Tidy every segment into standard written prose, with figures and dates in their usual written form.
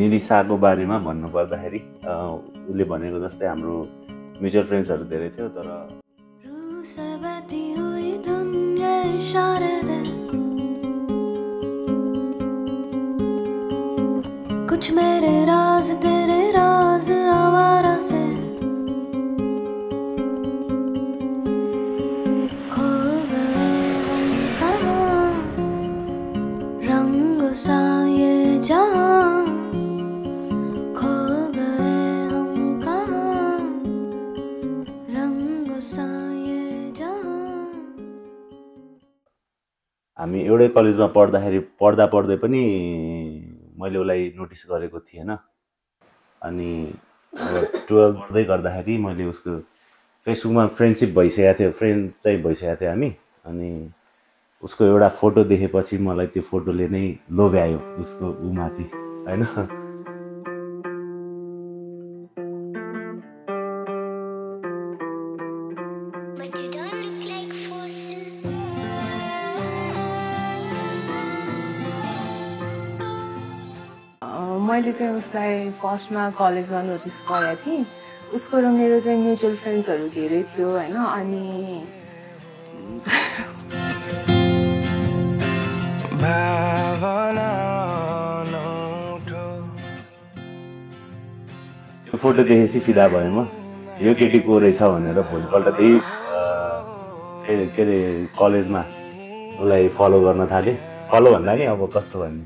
निलिसाको बारेमा भन्नुपर्दाखेरि उसले भनेको जस्तै हाम्रो म्युचुअल फ्रेन्ड्सहरू धेरै थियो तर कुछ मेरे राज तेरे राज आवारा से खो गए हम कहाँ रंग सा ये जहाँ खो गए हम कहाँ रंग सा ये जहाँ हामी एउटै कलेजमा पढ्दै पनि मैले उसलाई नोटिस गरेको थिएन अनि अब 12 पढ्दै गर्दाखेरि मैले उसको फेसबुकमा फ्रेन्डशिप भइसकेको थियो फ्रेन्ड चाहिँ भइसकेको थियो हामी अनि उसको एउटा फोटो देखेपछि मलाई त्यो फोटोले नै लोभ्यायो उसको उमाथि हैन मैले चाहिँ उसलाई फर्स्टमा कलेजमा नोटिस गरेको थिएँ उसको र मेरो चाहिँ म्युचुअल फ्रेन्ड्सहरू धेरै थियो हैन अनि त्यो फोटो देखेपछि फिदा भयो म यो केटी को रहेछ भनेर भोलिपल्ट त्यही के अरे कलेजमा उसलाई फलो गर्न थालेँ फलो भन्दा नि अब कस्तो भन्ने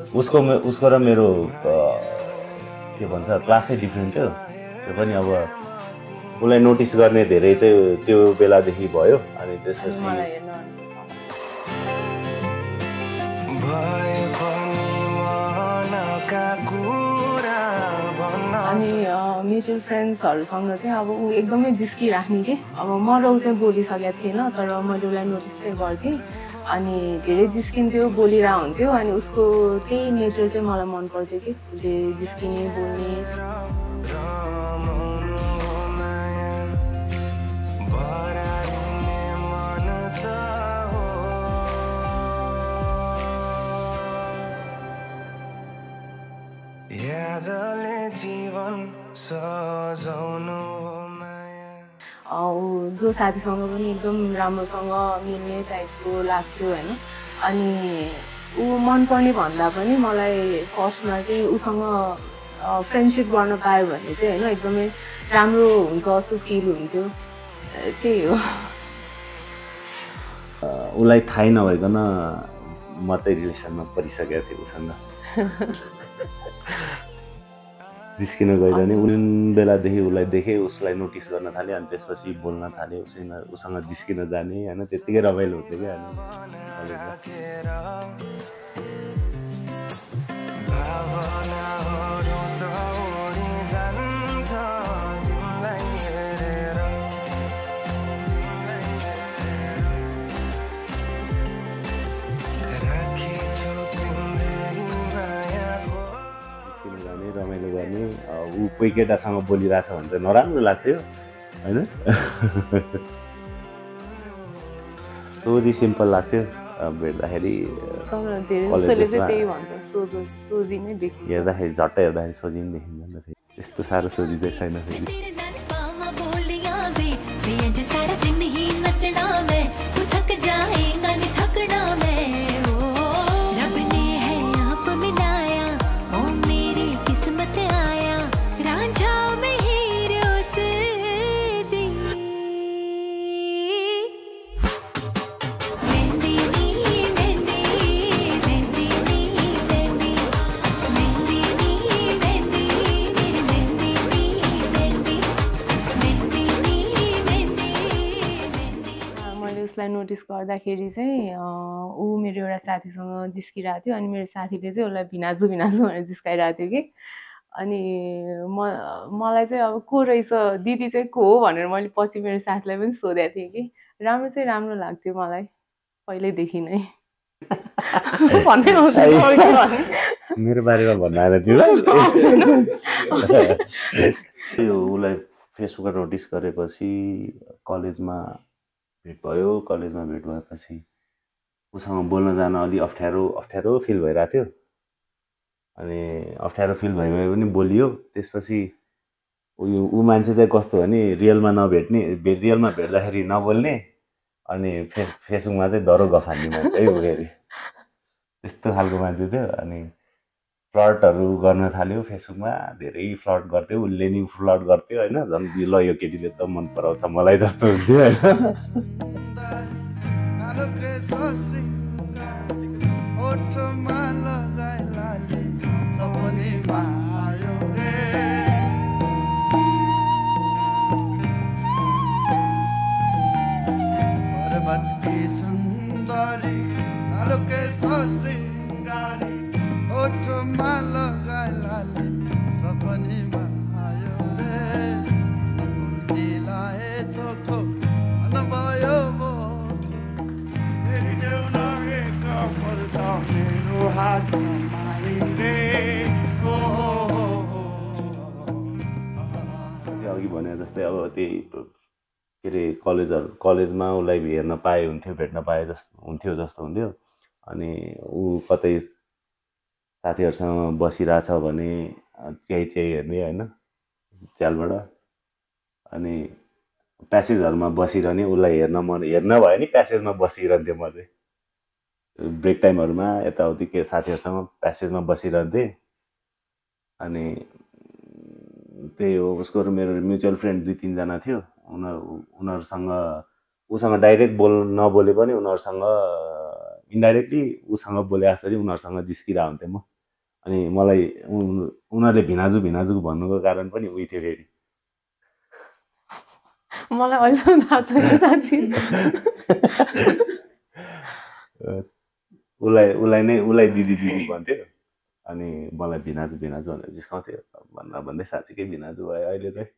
उसको र मेरो के भन्छ क्लासै डिफ्रेन्ट थियो त्यो पनि अब उसलाई नोटिस गर्ने धेरै चाहिँ त्यो बेलादेखि भयो अनि त्यसपछि अनि म्युचुअल फ्रेन्ड्सहरूसँग चाहिँ अब ऊ एकदमै जिस्किराख्ने के अब म र ऊ चाहिँ बोलिसकेको थिएन तर मैले उसलाई नोटिस चाहिँ गर्थेँ अनि धेरै जिस्किन्थ्यो बोलिरह हुन्थ्यो अनि उसको त्यही नेचर चाहिँ मलाई मन पर्थ्यो कि उसले जिस्किने बोल्ने जो साथीसँग पनि एकदम राम्रोसँग मिल्ने टाइपको लाग्थ्यो हैन अनि ऊ मनपर्ने भन्दा पनि मलाई फर्स्टमा चाहिँ उसँग फ्रेन्डसिप गर्न पायो भने चाहिँ हैन एकदमै राम्रो हुन्छ जस्तो फिल हुन्थ्यो त्यही हो उसलाई थाहै नभइकन म चाहिँ रिलेसनमा परिसकेको थिएँ उसँग जिस्किन गएर नि उन बेलादेखि उसलाई देखेँ उसलाई नोटिस गर्न थालेँ अनि त्यसपछि बोल्न थालेँ उसँग जिस्किन जाने होइन त्यत्तिकै रमाइलो हुन्थ्यो क्या रमाइलो गर्ने ऊ कोही केटासँग बोलिरहेछ भने चाहिँ नराम्रो लाग्थ्यो होइन सोझी सिम्पल लाग्थ्यो भेट्दाखेरि हेर्दाखेरि झट्टै हेर्दाखेरि सोझी पनि देखिँदैन फेरि त्यस्तो साह्रो सोझी चाहिँ छैन फेरि नोटिस गर्दाखेरि चाहिँ ऊ मेरो एउटा साथीसँग जिस्किरहेको थियो अनि मेरो साथीले चाहिँ उसलाई भिनाजु भनेर जिस्काइरहेको थियो कि अनि मलाई चाहिँ अब को रहेछ दिदी चाहिँ को हो भनेर मैले पछि मेरो साथीलाई पनि सोधेको थिएँ कि राम्रो लाग्थ्यो मलाई पहिल्यैदेखि नै मेरो बारेमा भन्नु आएर थियो उसलाई फेसबुकमा नोटिस गरेपछि कलेजमा भेट भयो कलेजमा भेट भएपछि उसँग बोल्न जान अलि अप्ठ्यारो फिल भइरहेको थियो अनि अप्ठ्यारो फिल भए पनि बोलियो। त्यसपछि ऊ मान्छे चाहिँ कस्तो भने रियलमा नभेट्ने, रियलमा भेट्दाखेरि नबोल्ने, अनि फेसबुकमा चाहिँ दरो गफान्ने मान्छे है ऊ फेरि। त्यस्तो खालको मान्छे थियो। अनि फ्लर्टहरू गर्न थाल्यो फेसबुकमा, धेरै फ्लर्ट गर्थ्यो, उसले नि फ्लर्ट गर्थ्यो होइन। झन् ल यो केटीले त मन पराउँछ मलाई जस्तो हुन्थ्यो होइन। अघि भने जस्तै अब त्यही के अरे कलेजमा उसलाई हेर्न पाए हुन्थ्यो, भेट्न पाए जस्तो हुन्थ्यो। अनि ऊ कतै साथीहरूसँग बसिरहेछ भने च्याइ हेर्ने होइन च्यालबाट। अनि प्यासेजहरूमा बसिरहने, उसलाई हेर्न भयो नि प्यासेजमा बसिरहन्थेँ म चाहिँ। ब्रेक टाइमहरूमा यताउति के साथीहरूसँग प्यासेजमा बसिरहन्थेँ। अनि त्यही हो, उसको मेरो म्युचुअल फ्रेन्ड 2-3 जना थियो। उनीहरूसँग उसँग डाइरेक्ट नबोले पनि उनीहरूसँग इन्डाइरेक्टली उसँग बोले जसरी उनीहरूसँग जिस्किरहेको हुन्थेँ म। अनि मलाई उनीहरूले भिनाजु भन्नुको कारण पनि उही थियो फेरि। मलाई अहिलेसम्म थाहा छैन साँच्ची। उसलाई दिदी भन्थ्यो। अनि मलाई भिनाजु भनेर जिस्काउँथ्यो। भन्दै साँच्चीकै भिनाजु भयो अहिले चाहिँ।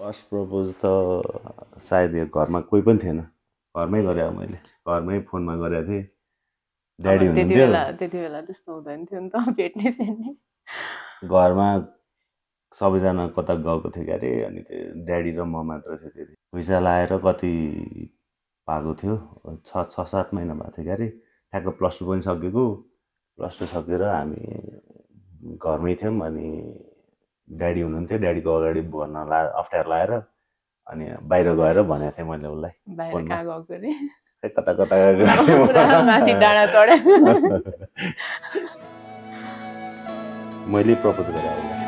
फर्स्ट प्रपोज त सायद यो घरमा कोही पनि थिएन, घरमै गरेँ मैले, घरमै फोनमा गरेको थिएँ। ड्याडी हुनुहुन्थ्यो त्यति बेला त्यस्तो हुँदैन थियो नि त, भेट्ने थिएन। घरमा सबैजना कता गएको थियो क्या अरे। अनि त्यो ड्याडी र म मात्र थियो। त्यति भिजा लाएर कति भएको थियो, 6-7 महिना भएको थियो क्या अरे। ठ्याक्क +2 पनि सकेको। +2 सकेर हामी घरमै थियौँ। अनि ड्याडी हुनुहुन्थ्यो, ड्याडीको अगाडि भन्न अप्ठ्यारो लाएर अनि बाहिर गएर भनेको थिएँ मैले उसलाई। कता मैले प्रपोज गरेँ उसलाई।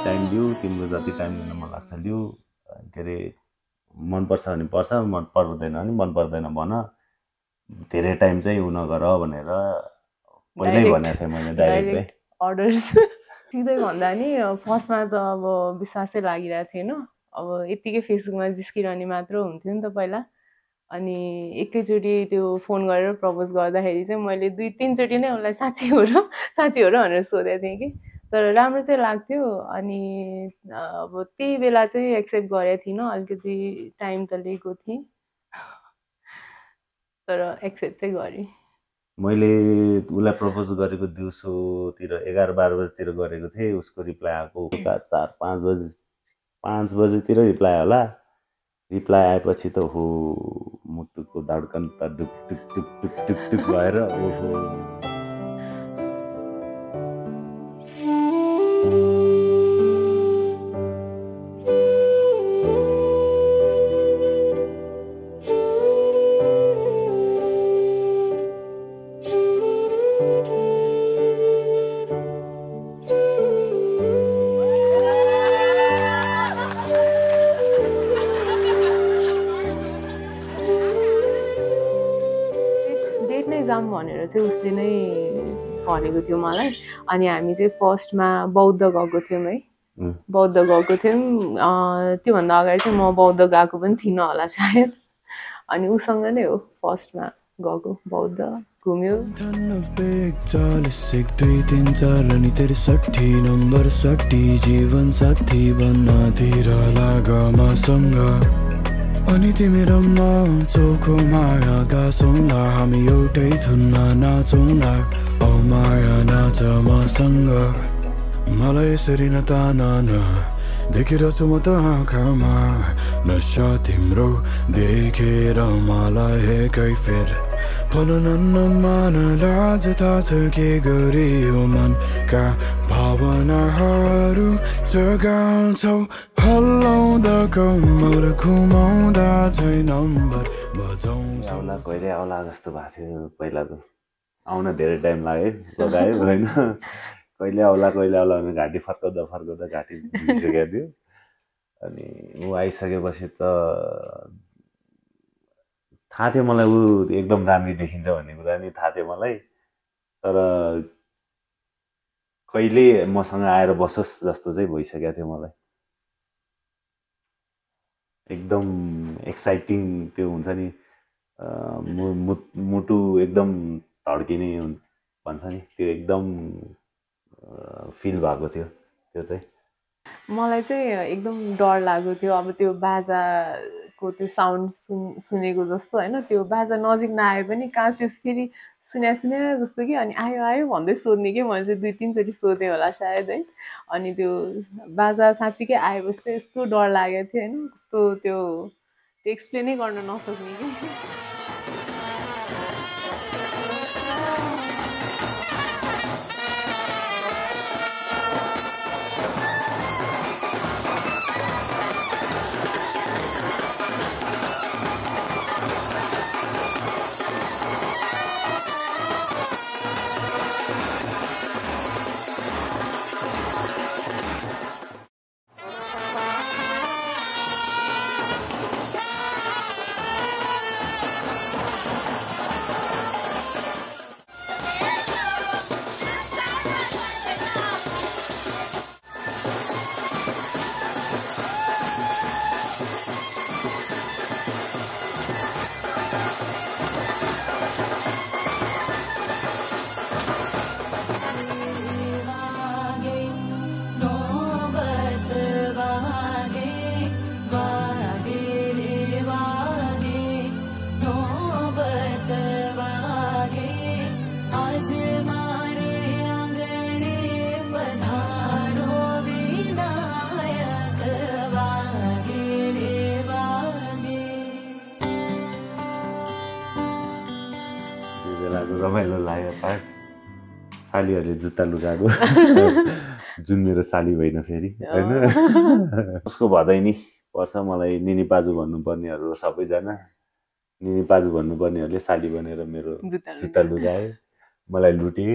टाइम लिऊ, तिम्रो जति टाइम दिन मन लाग्छ लिऊ। के अरे मनपर्छ भने पर्छ, मन पर्दैन भने मन पर्दैन भन, धेरै टाइम चाहिँ उ नगर भनेर पहिल्यै भनेको थिएँ मैले। डाइरेक्ट अर्डर्स सिधै भन्दा नि फर्स्टमा त अब विश्वासै लागिरहेको थिएन। अब यत्तिकै फेसबुकमा जिस्किरहने मात्र हुन्थ्यो नि त पहिला। अनि एकैचोटि त्यो फोन गरेर प्रपोज गर्दाखेरि चाहिँ मैले 2-3 चोटि नै उसलाई साँच्ची हो र भनेर सोधेको थिएँ कि। तर राम्रो चाहिँ लाग्थ्यो। अनि अब त्यही बेला चाहिँ एक्सेप्ट गरेको थिइनँ, अलिकति टाइम त लिएको थिएँ, तर एक्सेप्ट चाहिँ गरेँ। मैले उसलाई प्रपोज गरेको दिउँसोतिर 11-12 बजीतिर गरेको थिएँ। उसको रिप्लाई आएको 4-5 बजीतिर रिप्लाई होला। रिप्लाई आएपछि त हो मुटुको धड्कन त डुक टुक टुक टुक टुक टुक भएर ओहो। भनेर चाहिँ उसले नै भनेको थियो मलाई। अनि हामी चाहिँ फर्स्टमा बौद्ध गएको थियौँ है, बौद्ध गएको थियौँ। त्योभन्दा अगाडि चाहिँ म बौद्ध गएको पनि थिइनँ होला सायद। अनि उसँग नै हो फर्स्टमा गएको, बौद्ध घुम्यो। 40 नम्बर 60 जीवन साथी बन्न तिर लाग मसँग। अनि तिमी रम्मा चोखो माया गासौँला, हामी एउटै धुनमा नाचौँला, औ माया नाच मसँग। मलाई यसरी नतान देखिरहेछु म त आँखामा, नशा तिम्रो देखेर मलाई एकै फेर भन मान लाज थाहा छ के गरियो मनका भावनाहरू जगाउँछौ, हल्लाउँदा कम्मर घुमाउँदा चाहिँ नम्बर बजाउँछ। आउला कहिले आउला जस्तो भएको थियो पहिला त, आउन धेरै टाइम लाग्यो लगायो होइन, कहिले आउला भने घाँटी फर्काउँदा घाँटी बिग्रिसकेको थियो। अनि ऊ आइसकेपछि त थाहा थियो मलाई ऊ एकदम राम्री देखिन्छ भन्ने कुरा नि थाहा थियो मलाई, तर कहिले मसँग आएर बसोस् जस्तो चाहिँ भइसकेको थियो मलाई। एकदम एक्साइटिङ त्यो हुन्छ नि, मुटु एकदम धड्किने भन्छ नि, त्यो एकदम फिल भएको थियो त्यो चाहिँ। मलाई चाहिँ एकदम डर लागेको थियो, अब त्यो बाजाको त्यो साउन्ड सुनेको जस्तो होइन, त्यो बाजा नजिक नआए पनि कहाँ त्यो फेरि सुन्या जस्तो कि, अनि आयो भन्दै सोध्ने कि, मैले चाहिँ 2-3 चोटि सोधेँ होला सायद है। अनि त्यो बाजा साँच्चीकै आएपछि चाहिँ यस्तो डर लागेको थियो होइन, कस्तो त्यो एक्सप्लेनै गर्न नसक्ने कि। रमाइलो लाग्यो पार्ट, सालीहरूले जुत्ता लुगाएको जुन मेरो साली होइन फेरि होइन, उसको भदैनी पर्छ मलाई। निनी पाजु भन्नुपर्नेहरू सबैजना निनी पाजु भन्नुपर्नेहरूले साली बनेर मेरो जुत्ता लुगाए, मलाई लुटे।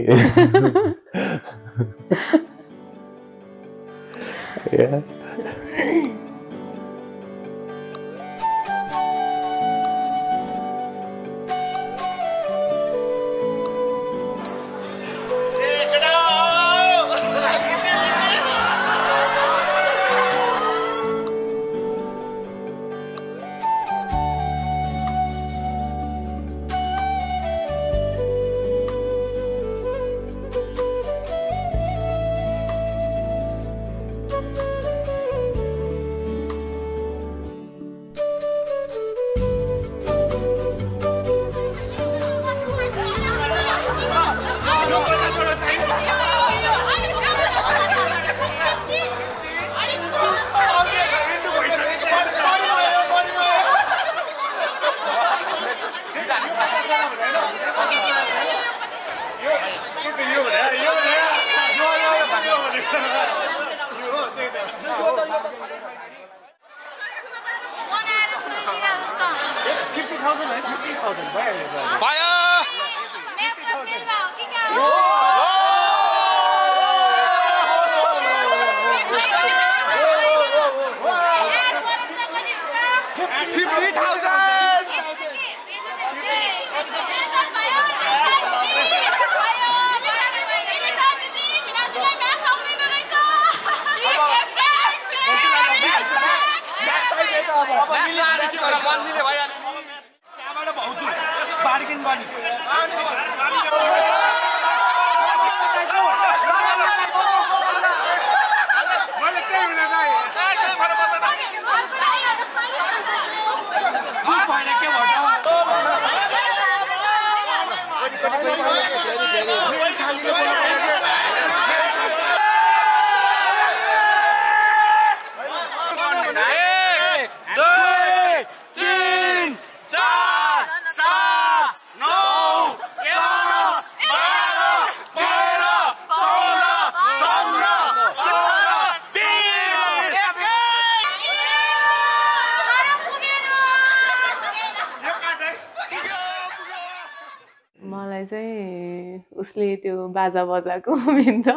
मलाई चाहिँ उसले त्यो बाजा बजाएको मेन त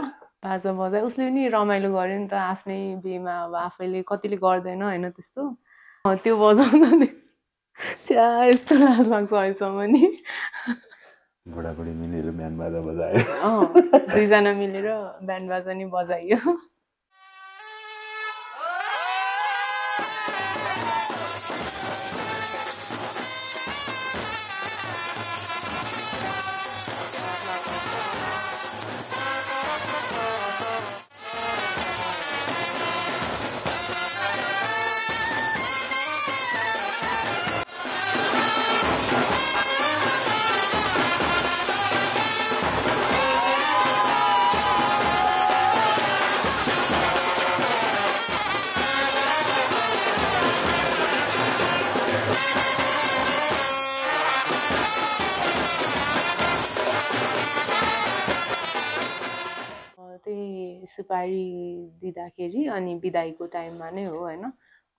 बाजा बजाए उसले पनि रमाइलो गर्यो नि त आफ्नै बिहेमा अब आफैले कतिले गर्दैन होइन त्यस्तो त्यो बजाउँदा त्यहाँ यस्तो लाज लाग्छ अहिलेसम्म नि बुढाबुढी मिलेर ब्यान्ड बाजा बजायो दुईजना मिलेर ब्यान्ड बाजा नि बजाइयो सुपारी दिँदाखेरि अनि बिदाईको टाइममा नै हो होइन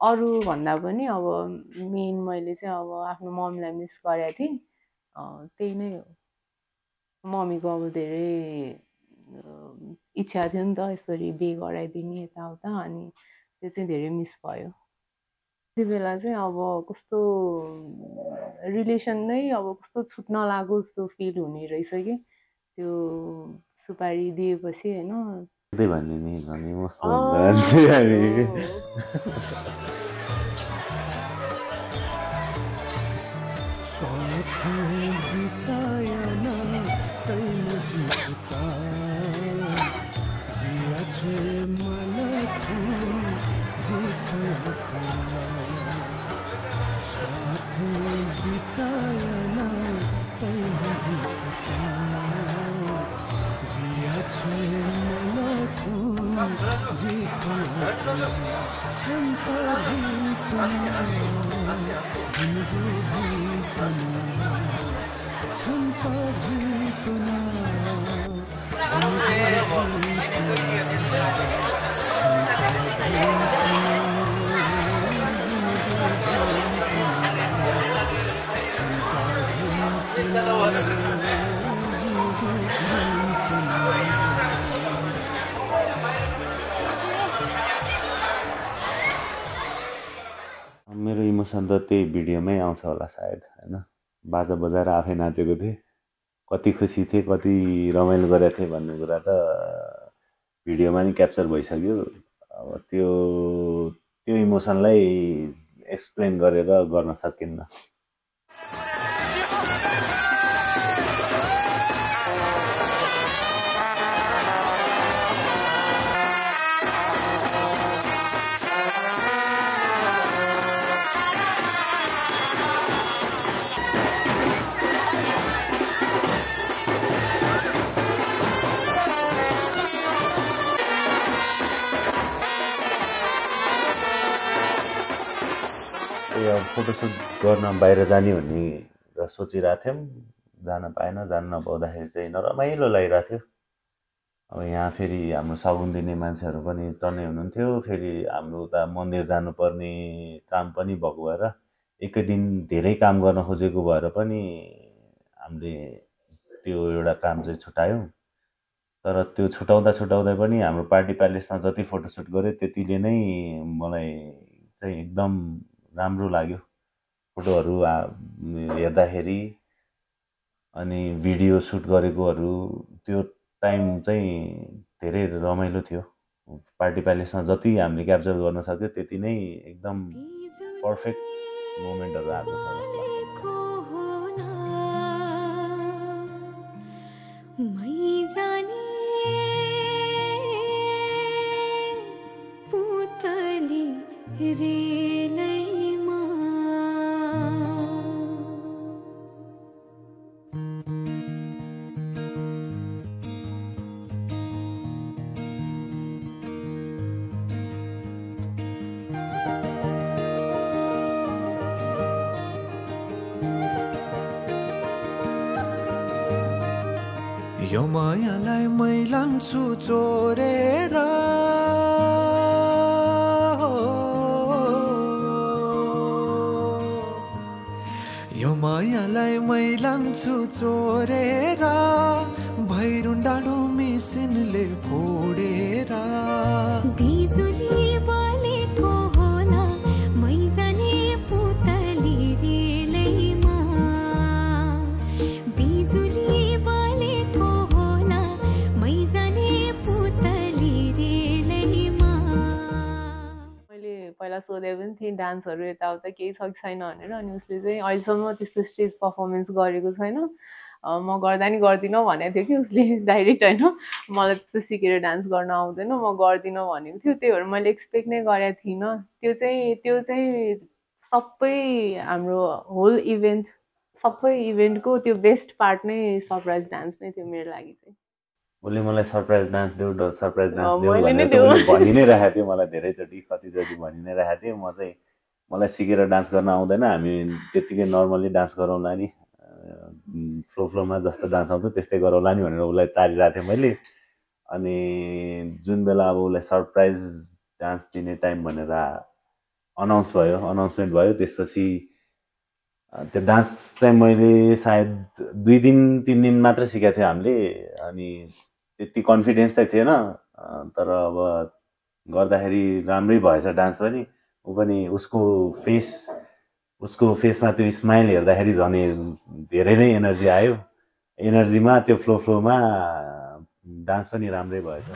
अरू भन्दा पनि अब मेन मैले चाहिँ अब आफ्नो मम्मीलाई मिस गरेको थिएँ त्यही नै हो मम्मीको अब धेरै इच्छा थियो नि त यसरी बिहे गराइदिने यताउता अनि त्यो चाहिँ धेरै मिस भयो त्यति बेला चाहिँ अब कस्तो रिलेसन नै अब कस्तो छुट्न लाग्यो जस्तो फिल हुने रहेछ कि त्यो सुपारी दिएपछि होइन त्यही भन्ने नि झन् इमोसनल हुन्छ हामी मेरो इमोसन त त्यही भिडियोमै आउँछ होला सायद होइन बाजा बजाएर आफै नाचेको थिएँ कति खुसी थिएँ कति रमाइलो गरेको थिएँ भन्ने कुरा त भिडियोमा नि क्याप्चर भइसक्यो अब त्यो इमोसनलाई एक्सप्लेन गरेर गर्न सकिन्न फोटोसुट गर्न बाहिर जाने भन्ने सोचिरहेको थियौँ जान पाएन जान नपाउँदाखेरि चाहिँ नरमाइलो लागिरहेको थियो अब यहाँ फेरि हाम्रो सगुन दिने मान्छेहरू पनि टन्नै हुनुहुन्थ्यो फेरि हाम्रो उता मन्दिर जानुपर्ने काम पनि भएको भएर एकै दिन धेरै काम गर्न खोजेको भएर पनि हामीले त्यो एउटा काम चाहिँ छुटायौँ तर त्यो छुटाउँदा पनि हाम्रो पार्टी प्यालेसमा जति फोटोसुट गऱ्यो त्यतिले नै मलाई चाहिँ एकदम राम्रो लाग्यो फोटोहरू हेर्दाखेरि अनि भिडियो सुट गरेकोहरू त्यो टाइम चाहिँ धेरै रमाइलो थियो पार्टी प्यालेसमा जति हामीले क्याप्चर गर्न सक्यो त्यति नै एकदम पर्फेक्ट मोमेन्टहरू आएको छ जस्तो लाग्छ यो मायालाई मै लान्छु चोरेर यो मायालाई मै लान्छु चोरेर भैरुन डाँडो मिसिनले फोडेर बिजुली बलेको होला मै जाने पुतली रेलैमा बिजुली बलेको होला मै जाने पुतली रेलैमा मैले पहिला सोधेको पनि थिएँ डान्सहरू यताउता केही छ कि छैन भनेर अनि उसले चाहिँ अहिलेसम्म त्यस्तो स्टेज पर्फर्मेन्स गरेको छैन म गर्दा नि गर्दिनँ भनेको थियो कि उसले डाइरेक्ट होइन मलाई त्यस्तो सिकेर डान्स गर्न आउँदैन म गर्दिनँ भनेको थियो त्यही भएर मैले एक्सपेक्ट नै गरेको थिइनँ त्यो चाहिँ सबै हाम्रो होल सबै इभेन्टको त्यो बेस्ट पार्ट नै सरप्राइज डान्स नै थियो मेरो लागि चाहिँ उसले मलाई सरप्राइज डान्स देऊ सरप्राइज डान्स देऊ भनेर भनि नै राखेको थियो मलाई धेरैचोटि कतिचोटि भनि नै राखेको थियो म चाहिँ मलाई सिकेर डान्स गर्न आउँदैन हामी त्यतिकै नर्मली डान्स गरौँला नि फ्लोमा जस्तो डान्स आउँछ त्यस्तै गरौँला नि भनेर उसलाई तारिरहेको थिएँ मैले अनि जुन बेला अब उसलाई सरप्राइज डान्स दिने टाइम भनेर अनाउन्समेन्ट भयो त्यसपछि त्यो डान्स चाहिँ मैले सायद 2 दिन 3 दिन मात्र सिकेको थियो हामीले अनि त्यति कन्फिडेन्स चाहिँ थिएन तर अब गर्दाखेरि राम्रै भएछ डान्स पनि ऊ पनि उसको फेसमा त्यो स्माइल हेर्दाखेरि झन् धेरै नै एनर्जी आयो एनर्जीमा त्यो फ्लोमा डान्स पनि राम्रै भएछ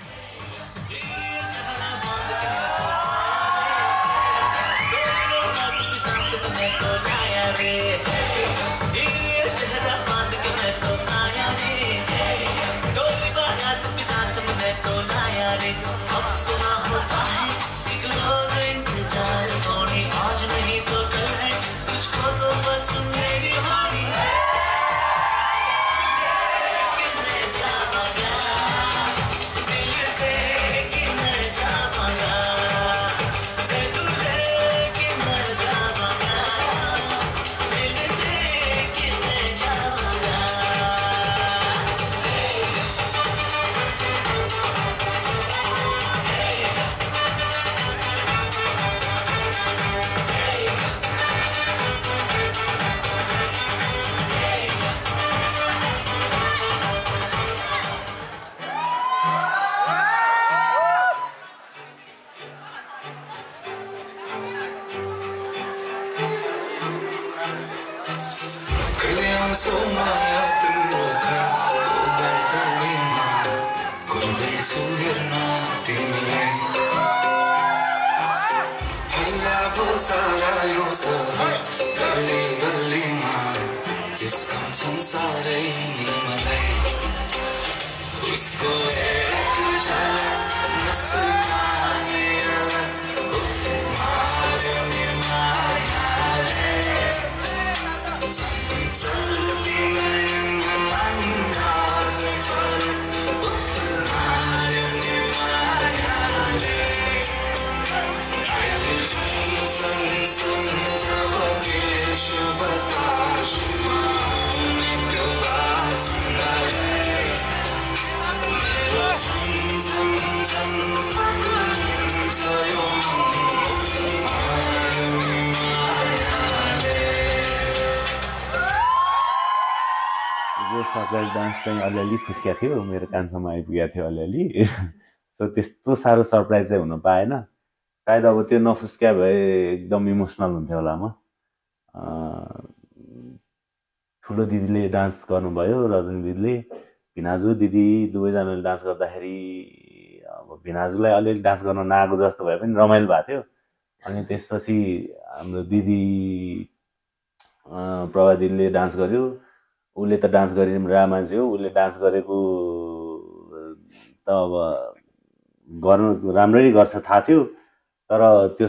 सरप्राइज डान्स चाहिँ अलिअलि फुस्किया थियो मेरो कानसम्म आइपुगेको थियो अलिअलि सो त्यस्तो साह्रो सरप्राइज चाहिँ हुन पाएन सायद अब त्यो नफुस्किया भए एकदम इमोसनल हुन्थ्यो होला म ठुलो दिदीले डान्स गर्नुभयो रजनी दिदीले भिनाजु दिदी दुवैजनाले डान्स गर्दाखेरि अब भिनाजुलाई अलिअलि डान्स गर्न नआएको जस्तो भए पनि रमाइलो भएको थियो अनि त्यसपछि हाम्रो दिदी प्रभा दिदीले डान्स गर्यो। उसले त डान्स गरेर रा मान्छे हो, उसले डान्स गरेको त अब गर्नु राम्ररी गर्छ थाहा थियो, तर त्यो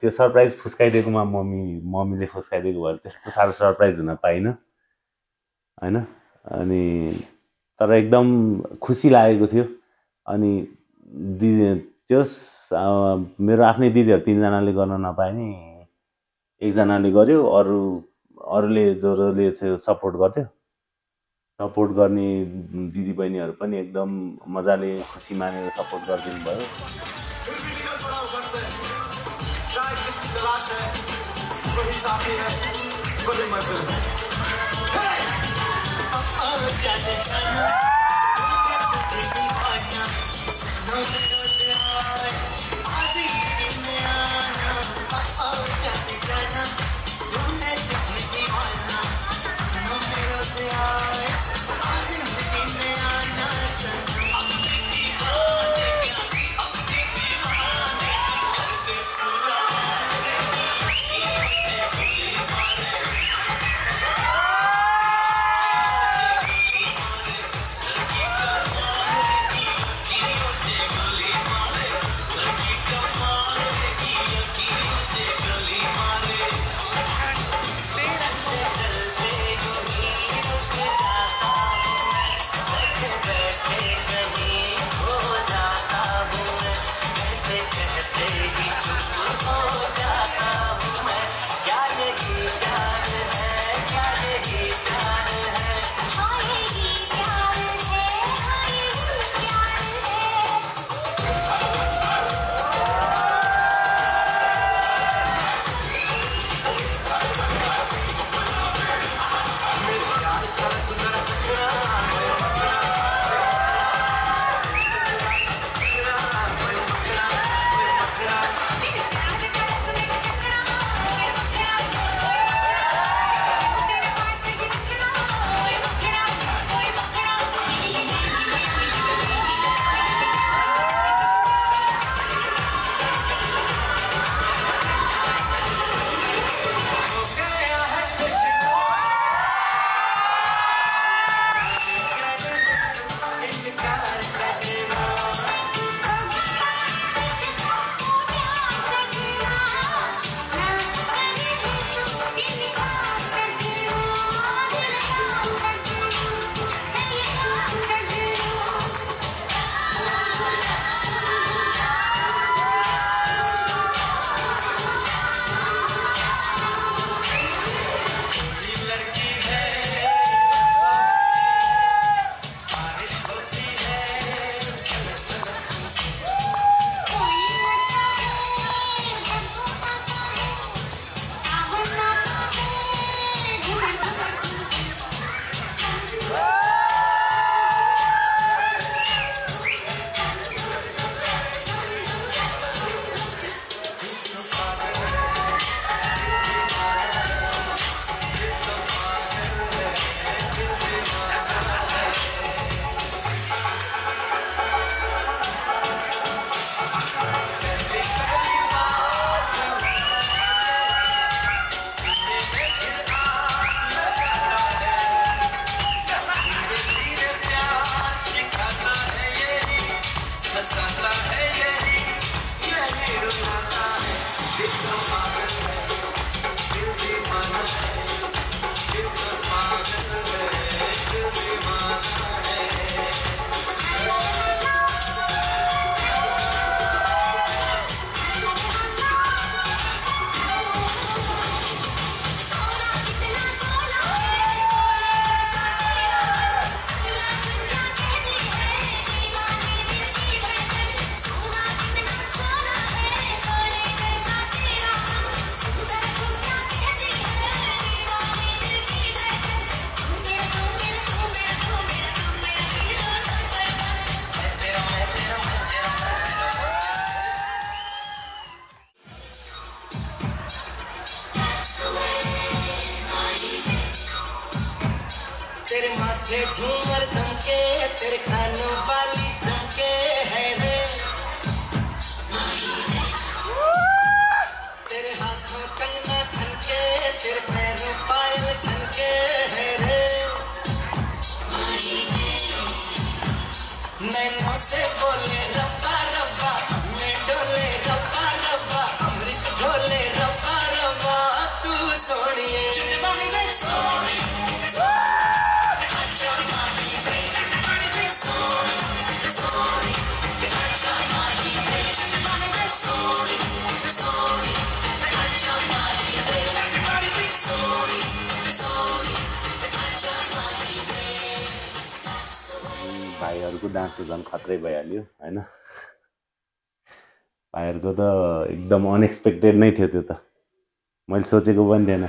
सरप्राइज फुस्काइदिएकोमा मम्मीले फुस्काइदिएको भएर त्यस्तो साह्रो सरप्राइज हुन पाइनँ होइन। अनि तर एकदम खुसी लागेको थियो। अनि मेरो आफ्नै दिदीहरू 3 जनाले गर्न नपाए नि एकजनाले गर्यो, अरूले जसले चाहिँ सपोर्ट गर्थ्यो, सपोर्ट गर्ने दिदी बहिनीहरू पनि एकदम मजाले खुसी मानेर सपोर्ट गरिदिनु भयो। तेरे झूमर धमके, तेरे कानों वाली झमके है रे। पायलको डान्स त झन् खत्रै भइहाल्यो हैन पायलको त एकदम अनएक्सपेक्टेड नै थियो त्यो त मैले सोचेको पनि थिएन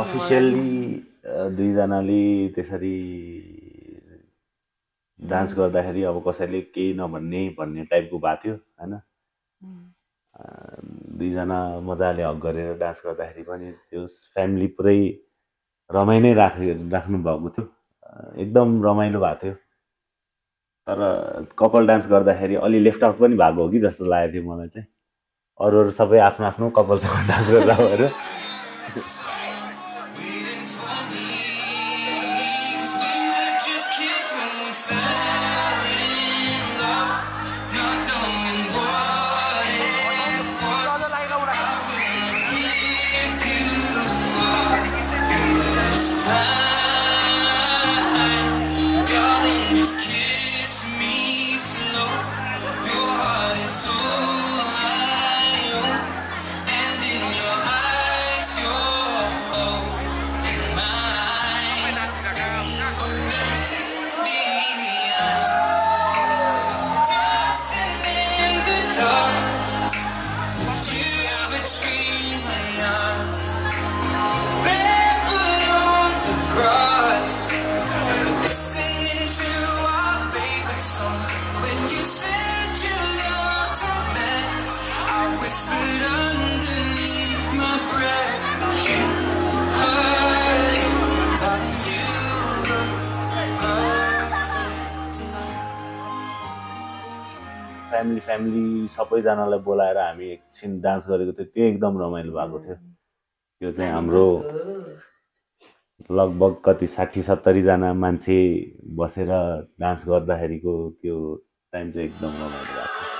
अफिसियली दुईजनाले त्यसरी डान्स गर्दाखेरि अब कसैले केही नभन्ने भन्ने टाइपको भएको थियो हैन दुईजना मजाले हक गरेर डान्स गर्दाखेरि पनि त्यो फ्यामिली पुरै रमाइ नै राख्नु भएको थियो एकदम रमाइलो भएको थियो तर कपल डान्स गर्दाखेरि अलि लेफ्ट आउट पनि भएको हो कि जस्तो लागेको थियो मलाई चाहिँ अरूहरू सबै आफ्नो आफ्नो कपलसँग डान्स गर्दा भएर फ्यामिली सबैजनालाई बोलाएर हामी एकछिन डान्स गरेको थियो त्यो एकदम रमाइलो भएको थियो त्यो चाहिँ हाम्रो लगभग कति 60-70 जना मान्छे बसेर डान्स गर्दाखेरिको त्यो टाइम चाहिँ एकदम रमाइलो भएको थियो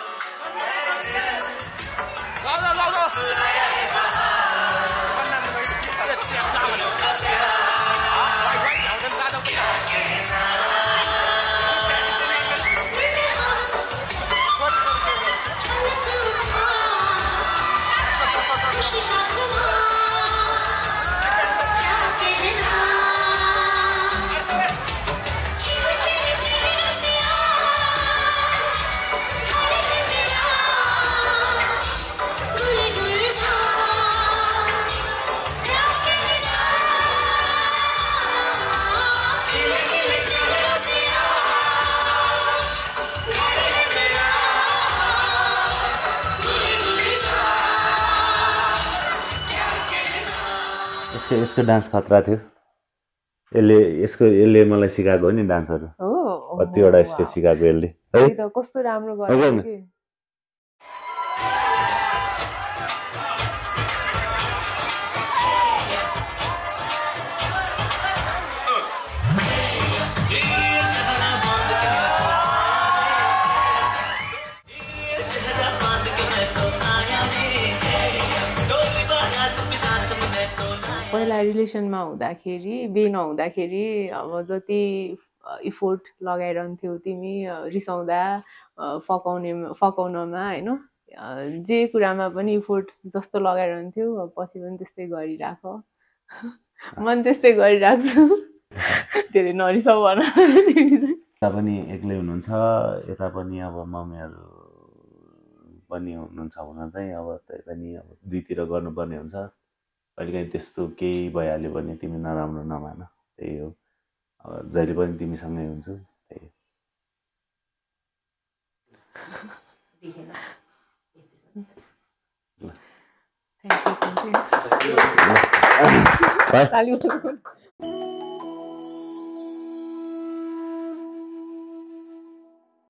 Hey! यसको डान्स खतरा थियो। यसले मलाई सिकाएको हो नि डान्सहरू। हो कतिवटा स्टेप सिकाएको यसले है। त्यही त कस्तो राम्रो गर्यो कि। पहिला रिलेसनमा हुँदाखेरि बे नहुँदाखेरि अब जति इफोर्ट लगाइरहन्थ्यौ तिमी रिसाउँदा फकाउनमा होइन जे कुरामा पनि इफोर्ट जस्तो लगाइरहन्थ्यौ पछि पनि त्यस्तै गरिराख मन त्यस्तै गरिराख्छु त्यसले नरिसाउ भन यता पनि एक्लै हुनुहुन्छ यता पनि अब मम्मीहरू पनि हुनुहुन्छ हुन चाहिँ अब त्यही पनि अब दुईतिर गर्नुपर्ने हुन्छ कहिलेकाहीँ त्यस्तो केही भइहाल्यो भने तिमी नराम्रो नमान त्यही हो अब जहिले पनि तिमीसँगै हुन्छु त्यही Thank you.